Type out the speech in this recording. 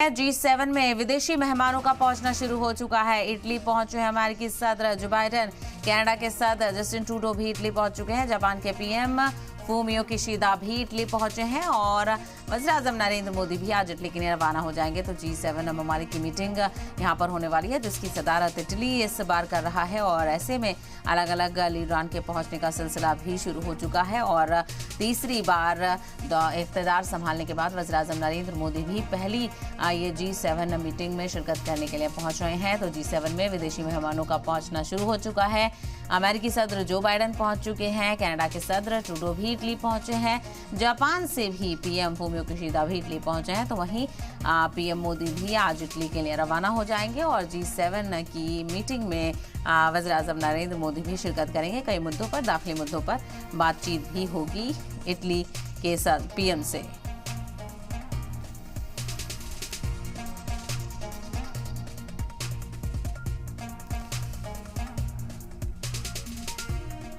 G7 में विदेशी मेहमानों का पहुंचना शुरू हो चुका है। इटली पहुंचे हैं अमेरिकी सदर जो बाइडेन, कनाडा के सदर जस्टिन ट्रूडो भी इटली पहुंच चुके हैं। जापान के पीएम फूमियो किशिदा भी इटली पहुंचे हैं और वज़ीर-ए-आज़म नरेंद्र मोदी भी आज इटली के लिए रवाना हो जाएंगे। तो G7 ममालिक की मीटिंग यहां पर होने वाली है, जिसकी सदारत इटली इस बार कर रहा है और ऐसे में अलग अलग लीडरान के पहुंचने का सिलसिला भी शुरू हो चुका है और तीसरी बार इक़्तिदार संभालने के बाद वज़ीर-ए-आज़म नरेंद्र मोदी भी पहली ये G7 मीटिंग में शिरकत करने के लिए पहुंच रहे हैं। तो G7 में विदेशी मेहमानों का पहुंचना शुरू हो चुका है। अमेरिकी सदर जो बाइडेन पहुंच चुके हैं, कनाडा के सदर ट्रूडो भी इटली पहुंचे हैं, जापान से भी पीएम फूमियो किशिदा भी इटली पहुंचे हैं। तो वहीं पीएम मोदी भी आज इटली के लिए रवाना हो जाएंगे और G7 की मीटिंग में वज़ीर-ए-आज़म नरेंद्र मोदी भी शिरकत करेंगे। कई मुद्दों पर, दाखिली मुद्दों पर बातचीत भी होगी इटली के साथ पीएम से।